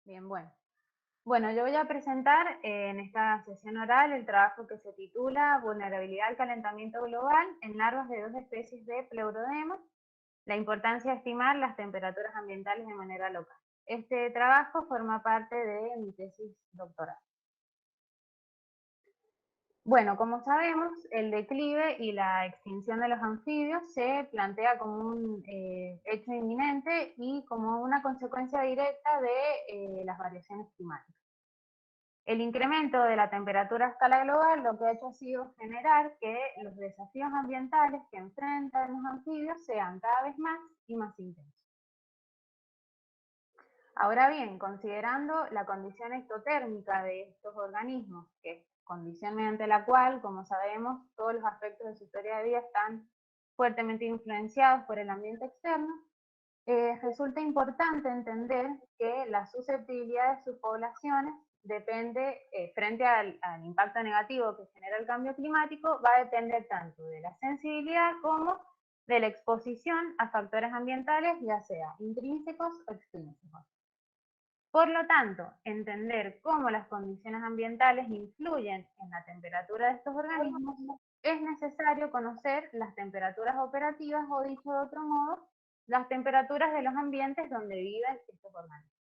Bien, bueno. Bueno, yo voy a presentar en esta sesión oral el trabajo que se titula Vulnerabilidad al calentamiento global en larvas de dos especies de Pleurodema, la importancia de estimar las temperaturas ambientales de manera local. Este trabajo forma parte de mi tesis doctoral. Bueno, como sabemos, el declive y la extinción de los anfibios se plantea como un hecho inminente y como una consecuencia directa de las variaciones climáticas. El incremento de la temperatura a escala global lo que ha hecho ha sido generar que los desafíos ambientales que enfrentan los anfibios sean cada vez más y más intensos. Ahora bien, considerando la condición ectotérmica de estos organismos, que es condición mediante la cual, como sabemos, todos los aspectos de su historia de vida están fuertemente influenciados por el ambiente externo, resulta importante entender que la susceptibilidad de sus poblaciones depende, frente al impacto negativo que genera el cambio climático, va a depender tanto de la sensibilidad como de la exposición a factores ambientales, ya sea intrínsecos o extrínsecos. Por lo tanto, entender cómo las condiciones ambientales influyen en la temperatura de estos organismos, es necesario conocer las temperaturas operativas o, dicho de otro modo, las temperaturas de los ambientes donde viven estos organismos.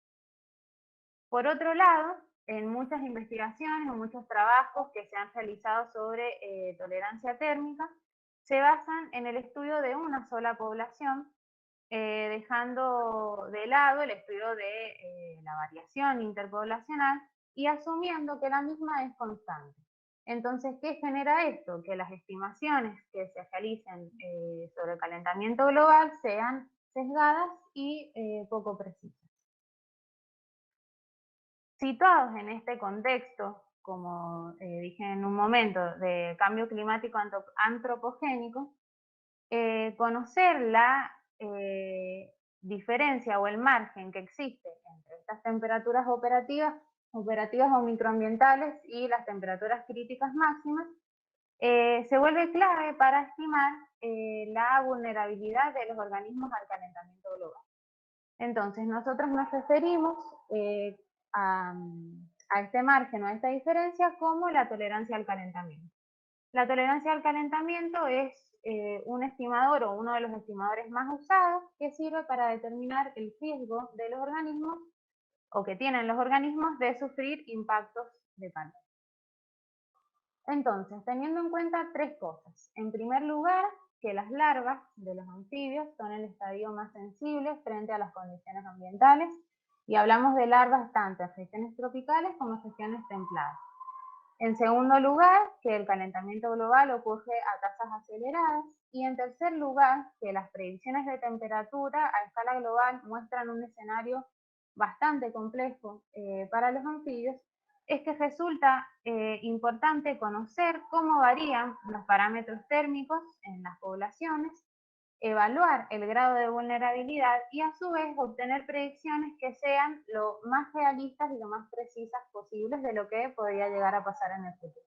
Por otro lado, en muchas investigaciones, en muchos trabajos que se han realizado sobre tolerancia térmica, se basan en el estudio de una sola población, dejando de lado el estudio de la variación interpoblacional y asumiendo que la misma es constante. Entonces, ¿qué genera esto? Que las estimaciones que se realicen sobre el calentamiento global sean sesgadas y poco precisas. Situados en este contexto, como dije en un momento, de cambio climático antropogénico, conocer la diferencia o el margen que existe entre estas temperaturas operativas o microambientales y las temperaturas críticas máximas, se vuelve clave para estimar la vulnerabilidad de los organismos al calentamiento global. Entonces, nosotros nos referimos eh, a, a este margen o a esta diferencia como la tolerancia al calentamiento. La tolerancia al calentamiento es un estimador o uno de los estimadores más usados que sirve para determinar el riesgo de los organismos o que tienen los organismos de sufrir impactos de calor. Entonces, teniendo en cuenta tres cosas. En primer lugar, que las larvas de los anfibios son el estadio más sensible frente a las condiciones ambientales, y hablamos de larvas tanto en regiones tropicales como en regiones templadas. En segundo lugar, que el calentamiento global ocurre a tasas aceleradas. Y en tercer lugar, que las predicciones de temperatura a escala global muestran un escenario bastante complejo para los anfibios, es que resulta importante conocer cómo varían los parámetros térmicos en las poblaciones, evaluar el grado de vulnerabilidad y a su vez obtener predicciones que sean lo más realistas y lo más precisas posibles de lo que podría llegar a pasar en el futuro.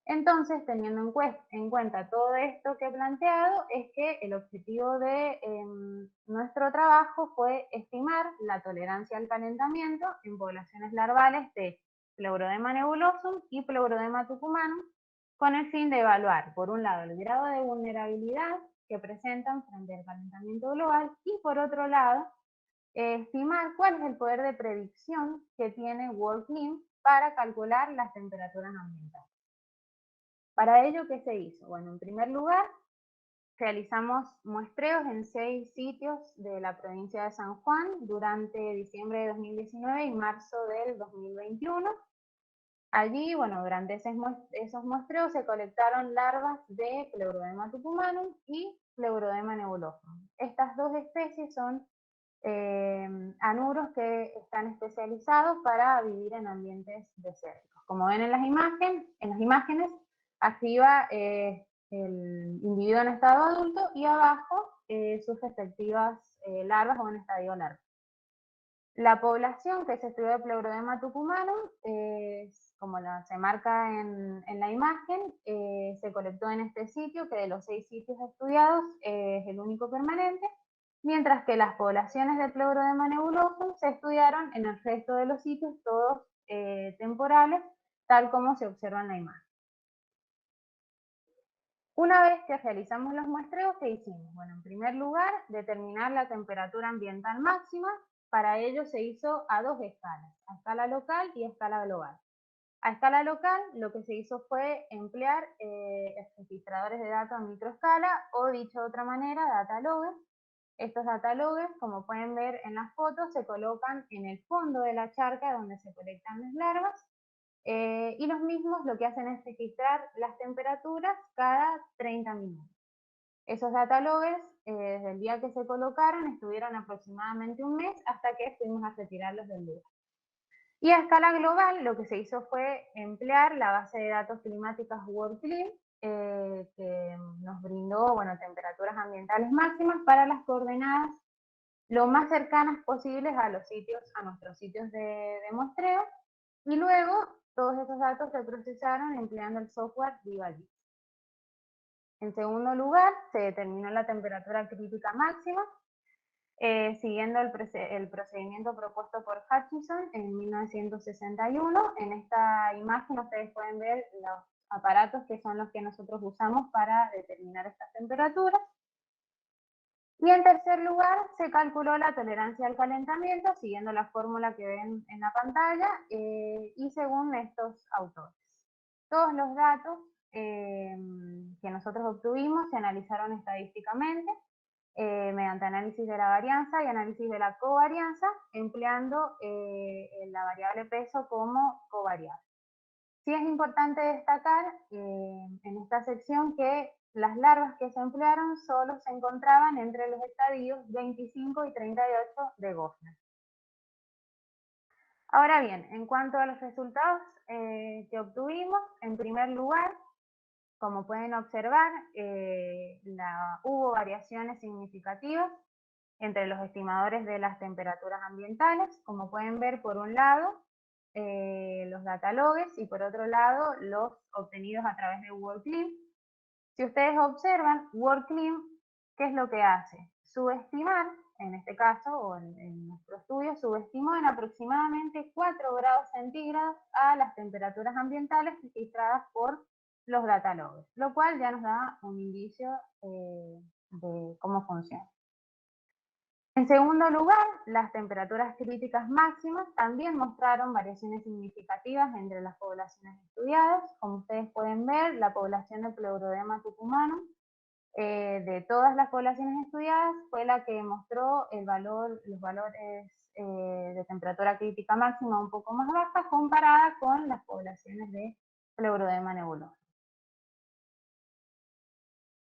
Entonces, teniendo en cuenta todo esto que he planteado, es que el objetivo de nuestro trabajo fue estimar la tolerancia al calentamiento en poblaciones larvales de Pleurodema nebulosum y Pleurodema tucumanum, con el fin de evaluar, por un lado, el grado de vulnerabilidad que presentan frente al calentamiento global y, por otro lado, estimar cuál es el poder de predicción que tiene WorldClim para calcular las temperaturas ambientales. Para ello, ¿qué se hizo? Bueno, en primer lugar, realizamos muestreos en 6 sitios de la provincia de San Juan durante diciembre de 2019 y marzo del 2021. Allí, bueno, durante esos muestreos se colectaron larvas de Pleurodema tucumanum y Pleurodema nebulosum. Estas dos especies son anuros que están especializados para vivir en ambientes desérticos. Como ven en las imágenes, arriba el individuo en estado adulto y abajo sus respectivas larvas o en estadio larva. La población que se estudió de Pleurodema tucumanum, como se marca en la imagen, se colectó en este sitio, que de los 6 sitios estudiados es el único permanente, mientras que las poblaciones de Pleurodema nebulosum se estudiaron en el resto de los sitios, todos temporales, tal como se observa en la imagen. Una vez que realizamos los muestreos, ¿qué hicimos? Bueno, en primer lugar, determinar la temperatura ambiental máxima. Para ello se hizo a dos escalas, a escala local y a escala global. A escala local, lo que se hizo fue emplear registradores de datos a microescala, o dicho de otra manera, data loggers. Estos data loggers, como pueden ver en las fotos, se colocan en el fondo de la charca donde se colectan las larvas, y los mismos lo que hacen es registrar las temperaturas cada 30 minutos. Esos data loggers, desde el día que se colocaron, estuvieron aproximadamente un mes hasta que fuimos a retirarlos del lugar. Y a escala global, lo que se hizo fue emplear la base de datos climáticas WorldClim, que nos brindó, bueno, temperaturas ambientales máximas para las coordenadas lo más cercanas posibles a los sitios, a nuestros sitios de muestreo, y luego todos esos datos se procesaron empleando el software VivaGIS. En segundo lugar, se determinó la temperatura crítica máxima, siguiendo el procedimiento propuesto por Hutchison en 1961. En esta imagen ustedes pueden ver los aparatos que son los que nosotros usamos para determinar estas temperaturas. Y en tercer lugar, se calculó la tolerancia al calentamiento, siguiendo la fórmula que ven en la pantalla, y según estos autores. Todos los datos que nosotros obtuvimos se analizaron estadísticamente, mediante análisis de la varianza y análisis de la covarianza, empleando la variable peso como covariable. Sí es importante destacar en esta sección que las larvas que se emplearon solo se encontraban entre los estadios 25 y 38 de Gosner. Ahora bien, en cuanto a los resultados que obtuvimos, en primer lugar, como pueden observar, hubo variaciones significativas entre los estimadores de las temperaturas ambientales. Como pueden ver, por un lado, los data loggers, y por otro lado, los obtenidos a través de WorldClim. Si ustedes observan, WorldClim, ¿qué es lo que hace? Subestimar, en este caso, o en nuestro estudio, subestimó en aproximadamente 4 grados centígrados a las temperaturas ambientales registradas por los data loggers, lo cual ya nos da un indicio de cómo funciona. En segundo lugar, las temperaturas críticas máximas también mostraron variaciones significativas entre las poblaciones estudiadas. Como ustedes pueden ver, la población de Pleurodema tucumanum, de todas las poblaciones estudiadas, fue la que mostró los valores de temperatura crítica máxima un poco más bajas comparada con las poblaciones de Pleurodema nebulosa.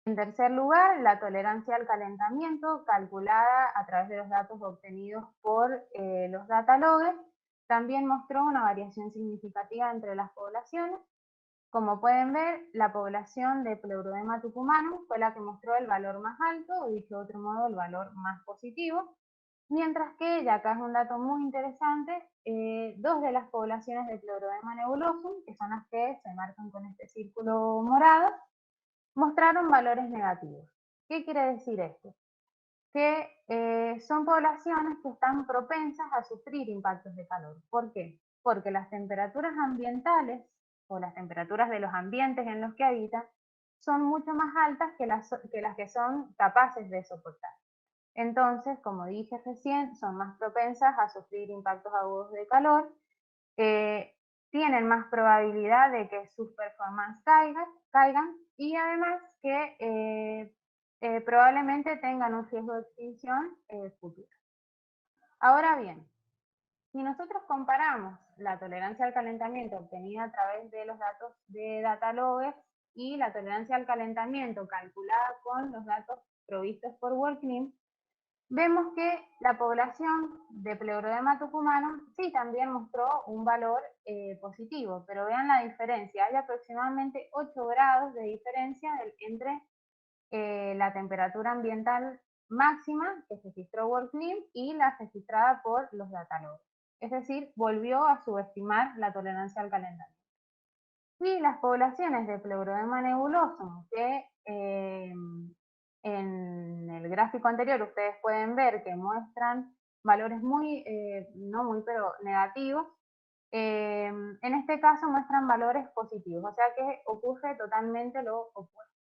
En tercer lugar, la tolerancia al calentamiento, calculada a través de los datos obtenidos por los data loggers, también mostró una variación significativa entre las poblaciones. Como pueden ver, la población de Pleurodema tucumanum fue la que mostró el valor más alto, o dicho de otro modo, el valor más positivo, mientras que, y acá es un dato muy interesante, dos de las poblaciones de Pleurodema nebulosum, que son las que se marcan con este círculo morado, mostraron valores negativos. ¿Qué quiere decir esto? Que son poblaciones que están propensas a sufrir impactos de calor. ¿Por qué? Porque las temperaturas ambientales o las temperaturas de los ambientes en los que habitan son mucho más altas que las que son capaces de soportar. Entonces, como dije recién, son más propensas a sufrir impactos agudos de calor, tienen más probabilidad de que sus performances caigan, y además que probablemente tengan un riesgo de extinción futuro. Ahora bien, si nosotros comparamos la tolerancia al calentamiento obtenida a través de los datos de data loggers y la tolerancia al calentamiento calculada con los datos provistos por WorldClim, vemos que la población de Pleurodema tucumanum sí también mostró un valor positivo, pero vean la diferencia, hay aproximadamente 8 grados de diferencia entre la temperatura ambiental máxima que registró WorldClim y la registrada por los data loggers. Es decir, volvió a subestimar la tolerancia al calentamiento. Y las poblaciones de Pleurodema nebulosum que En el gráfico anterior ustedes pueden ver que muestran valores no muy, pero negativos. En este caso muestran valores positivos, o sea que ocurre totalmente lo opuesto.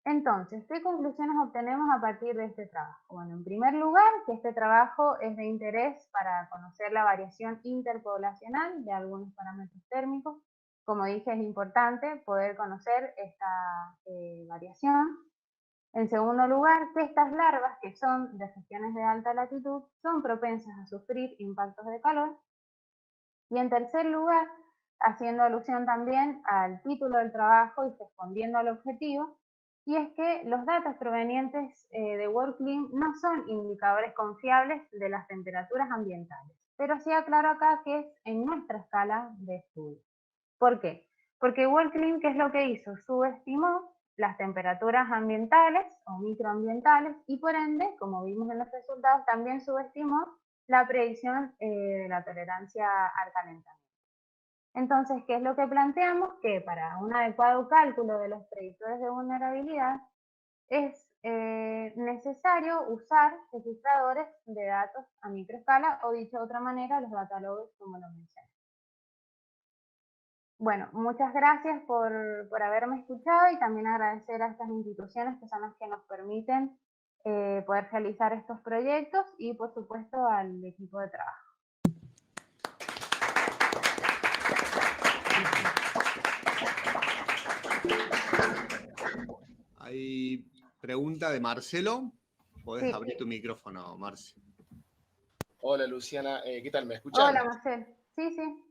Entonces, ¿qué conclusiones obtenemos a partir de este trabajo? Bueno, en primer lugar, que este trabajo es de interés para conocer la variación interpoblacional de algunos parámetros térmicos. Como dije, es importante poder conocer esta variación. En segundo lugar, que estas larvas, que son de regiones de alta latitud, son propensas a sufrir impactos de calor. Y en tercer lugar, haciendo alusión también al título del trabajo y respondiendo al objetivo, y es que los datos provenientes de WorldClim no son indicadores confiables de las temperaturas ambientales, pero sí aclaro acá que es en nuestra escala de estudio. ¿Por qué? Porque WorldClim, ¿qué es lo que hizo? Subestimó las temperaturas ambientales o microambientales y por ende, como vimos en los resultados, también subestimó la predicción de la tolerancia al calentamiento. Entonces, ¿qué es lo que planteamos? Que para un adecuado cálculo de los predictores de vulnerabilidad es necesario usar registradores de datos a microescala, o dicho de otra manera, los data loggers, como lo mencioné. Bueno, muchas gracias por haberme escuchado y también agradecer a estas instituciones que son las que nos permiten poder realizar estos proyectos y por supuesto al equipo de trabajo. Hay pregunta de Marcelo. Podés Sí. abrir tu micrófono, Marce. Hola Luciana, ¿qué tal? ¿Me escuchan? Hola Marcelo, sí.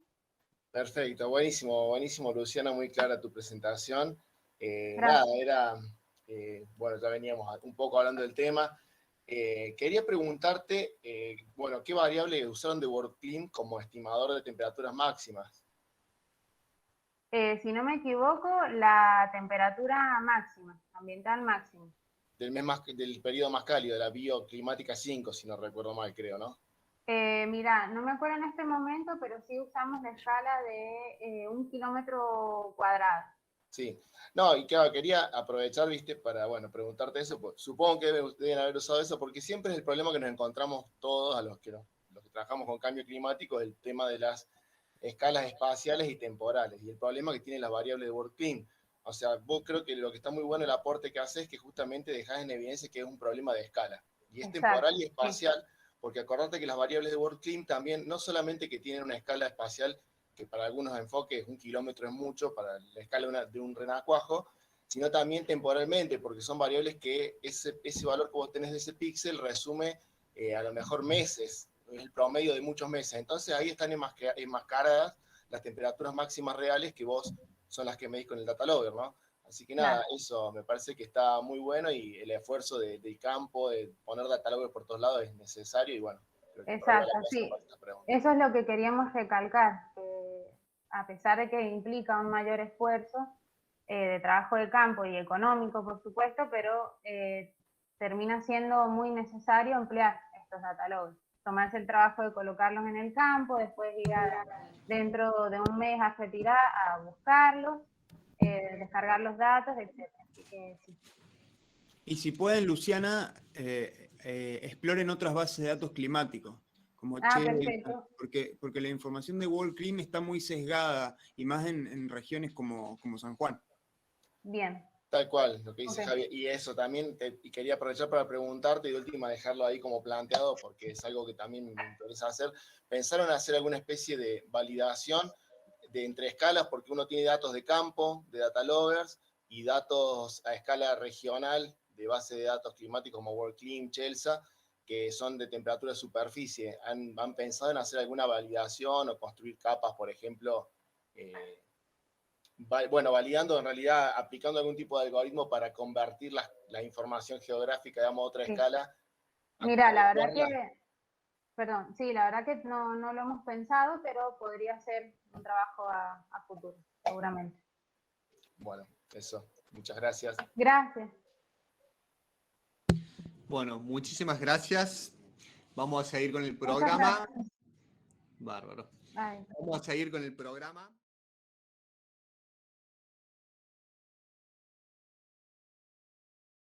Perfecto, buenísimo Luciana, muy clara tu presentación. Gracias. Bueno, ya veníamos un poco hablando del tema. Quería preguntarte, bueno, ¿qué variable usaron de WorldClim como estimador de temperaturas máximas? Si no me equivoco, la temperatura máxima, ambiental máxima. Del periodo más cálido, de la bioclimática 5, si no recuerdo mal, creo, ¿no? Mira, no me acuerdo en este momento, pero sí usamos la escala de 1 kilómetro cuadrado. Sí, no, y claro, quería aprovechar, viste, para, bueno, preguntarte eso, pues, supongo que deben haber usado eso, porque siempre es el problema que nos encontramos todos a los que trabajamos con cambio climático, el tema de las escalas espaciales y temporales, y el problema que tiene las variables de WorldClim. O sea, vos creo que lo que está muy bueno el aporte que haces es que justamente dejás en evidencia que es un problema de escala, y es Exacto, temporal y sí. espacial, porque acordate que las variables de WorldClim también, no solamente que tienen una escala espacial, que para algunos enfoques 1 kilómetro es mucho, para la escala de un renacuajo, sino también temporalmente, porque son variables que ese valor que vos tenés de ese píxel resume a lo mejor meses, es el promedio de muchos meses. Entonces ahí están enmascaradas las temperaturas máximas reales que vos son las que medís con el data logger, ¿no? Así que nada, claro, eso me parece que está muy bueno y el esfuerzo del campo, de poner data logger por todos lados es necesario y bueno. Exacto, sí. Eso es lo que queríamos recalcar, que a pesar de que implica un mayor esfuerzo de trabajo de campo y económico, por supuesto, pero termina siendo muy necesario emplear estos data loggers. Tomarse el trabajo de colocarlos en el campo, después ir dentro de un mes a retirar, a buscarlos, descargar los datos, etc. Así que sí. Y si pueden, Luciana, exploren otras bases de datos climáticos, como Perfecto. porque la información de WorldClim está muy sesgada, y más en regiones como San Juan. Bien. Tal cual, lo que dice Javier. Y eso también, y quería aprovechar para preguntarte y de última dejarlo ahí como planteado, porque es algo que también me interesa hacer. ¿Pensaron hacer alguna especie de validación de entre escalas? Porque uno tiene datos de campo, de data loggers, y datos a escala regional de base de datos climáticos como WorldClim, CHELSA, que son de temperatura de superficie. ¿Han pensado en hacer alguna validación o construir capas, por ejemplo, bueno, validando, en realidad, aplicando algún tipo de algoritmo para convertir la información geográfica, digamos, a otra escala? Mira, la verdad que, perdón, sí, la verdad que no lo hemos pensado, pero podría ser un trabajo a futuro, seguramente. Bueno, eso. Muchas gracias. Gracias. Bueno, muchísimas gracias. Vamos a seguir con el programa. Bárbaro. Bye. Vamos a seguir con el programa.